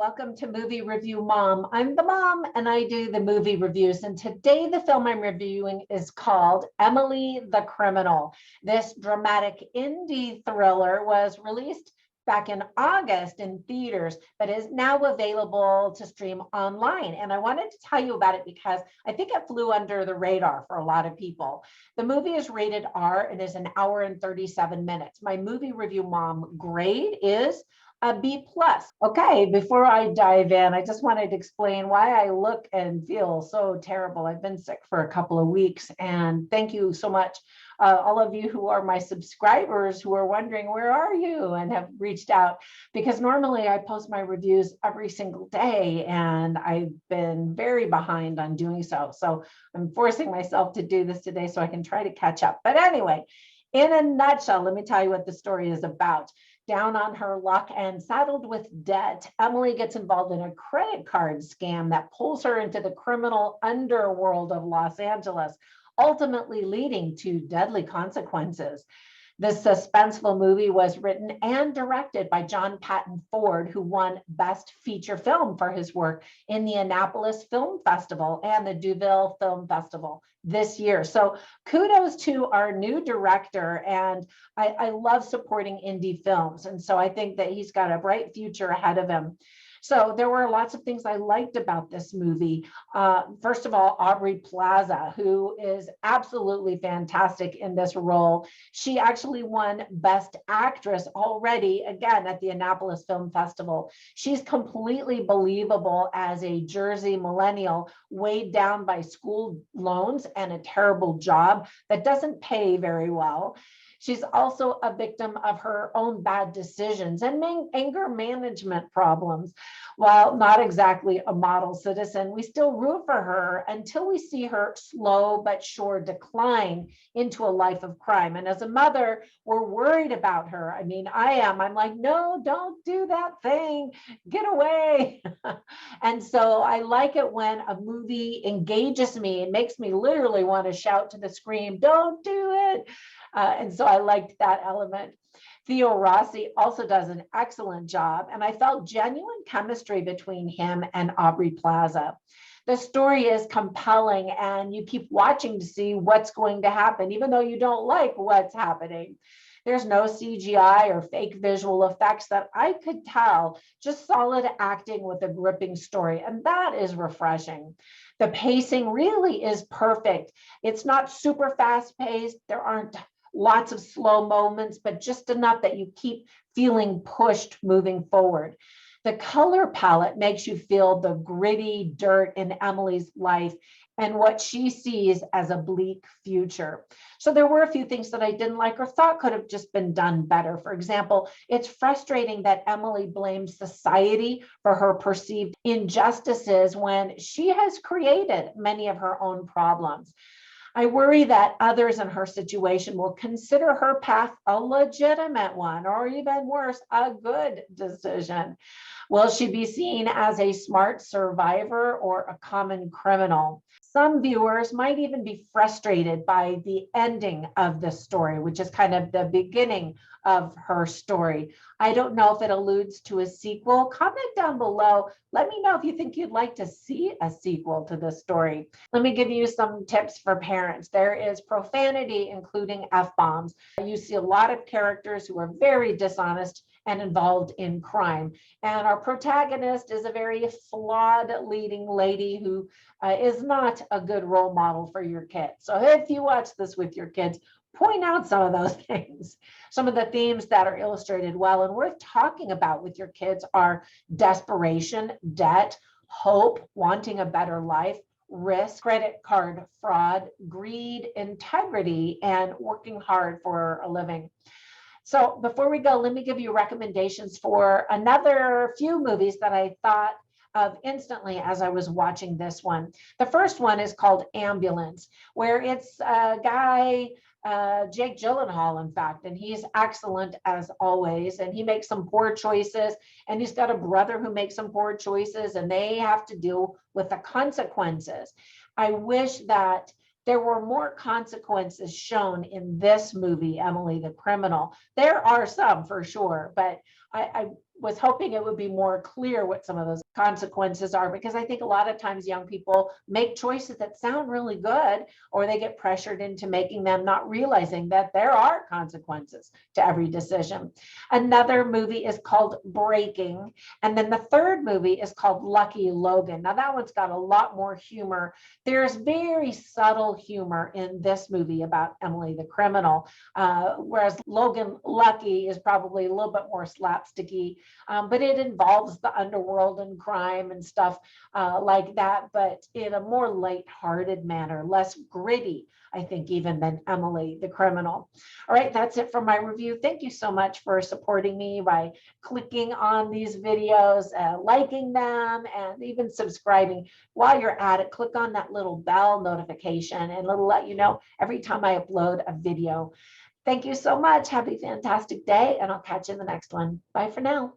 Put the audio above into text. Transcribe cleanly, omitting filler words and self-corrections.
welcome to Movie Review Mom. I'm the mom and I do the movie reviews. And today the film I'm reviewing is called Emily the Criminal. This dramatic indie thriller was released back in August in theaters, but is now available to stream online. And I wanted to tell you about it because I think it flew under the radar for a lot of people. The movie is rated R and is an hour and 37 minutes. My Movie Review Mom grade is a B+. Okay, before I dive in, I just wanted to explain why I look and feel so terrible. I've been sick for a couple of weeks, and thank you so much, all of you who are my subscribers who are wondering, where are you, and have reached out, because normally I post my reviews every single day, and I've been very behind on doing so. So I'm forcing myself to do this today so I can try to catch up. But anyway, in a nutshell, let me tell you what the story is about. Down on her luck and saddled with debt, Emily gets involved in a credit card scam that pulls her into the criminal underworld of Los Angeles, ultimately leading to deadly consequences. This suspenseful movie was written and directed by John Patton Ford, who won Best Feature Film for his work in the Annapolis Film Festival and the Deauville Film Festival this year. So kudos to our new director, and I love supporting indie films. And so I think that he's got a bright future ahead of him. So there were lots of things I liked about this movie. First of all, Aubrey Plaza, who is absolutely fantastic in this role. She actually won Best Actress already, again, at the Annapolis Film Festival. She's completely believable as a Jersey millennial weighed down by school loans and a terrible job that doesn't pay very well. She's also a victim of her own bad decisions and anger management problems. While not exactly a model citizen, we still root for her until we see her slow but sure decline into a life of crime. And as a mother, we're worried about her. I mean, I am. I'm like, no, don't do that thing. Get away. And so I like it when a movie engages me and makes me literally want to shout to the screen, don't do it. And so I liked that element. Theo Rossi also does an excellent job, and I felt genuine chemistry between him and Aubrey Plaza. The story is compelling, and you keep watching to see what's going to happen, even though you don't like what's happening. There's no CGI or fake visual effects that I could tell, just solid acting with a gripping story, and that is refreshing. The pacing really is perfect. It's not super fast paced. There aren't lots of slow moments, but just enough that you keep feeling pushed moving forward. The color palette makes you feel the gritty dirt in Emily's life and what she sees as a bleak future. So there were a few things that I didn't like or thought could have just been done better. For example, it's frustrating that Emily blames society for her perceived injustices when she has created many of her own problems. I worry that others in her situation will consider her path a legitimate one, or even worse, a good decision. Will she be seen as a smart survivor or a common criminal? Some viewers might even be frustrated by the ending of the story, which is kind of the beginning of her story. I don't know if it alludes to a sequel. Comment down below. Let me know if you think you'd like to see a sequel to this story. Let me give you some tips for parents. There is profanity, including F-bombs. You see a lot of characters who are very dishonest and involved in crime. And our protagonist is a very flawed leading lady who is not a good role model for your kids. So if you watch this with your kids, point out some of those things. Some of the themes that are illustrated well and worth talking about with your kids are desperation, debt, hope, wanting a better life, risk, credit card fraud, greed, integrity, and working hard for a living. So before we go, let me give you recommendations for another few movies that I thought of instantly as I was watching this one. The first one is called Ambulance, where it's a guy, Jake Gyllenhaal, in fact, and he's excellent as always, and he makes some poor choices, and he's got a brother who makes some poor choices, and they have to deal with the consequences. I wish that there were more consequences shown in this movie, Emily the Criminal. There are some for sure, but I was hoping it would be more clear what some of those consequences are, because I think a lot of times young people make choices that sound really good, or they get pressured into making them, not realizing that there are consequences to every decision. Another movie is called Breaking. And then the third movie is called Lucky Logan. Now that one's got a lot more humor. There's very subtle humor in this movie about Emily the criminal, whereas Logan Lucky is probably a little bit more slapsticky, but it involves the underworld and crime and stuff like that, but in a more lighthearted manner, less gritty, I think, even than Emily the criminal. All right, that's it for my review. Thank you so much for supporting me by clicking on these videos, liking them, and even subscribing. While you're at it, click on that little bell notification and it'll let you know every time I upload a video. Thank you so much. Have a fantastic day, and I'll catch you in the next one. Bye for now.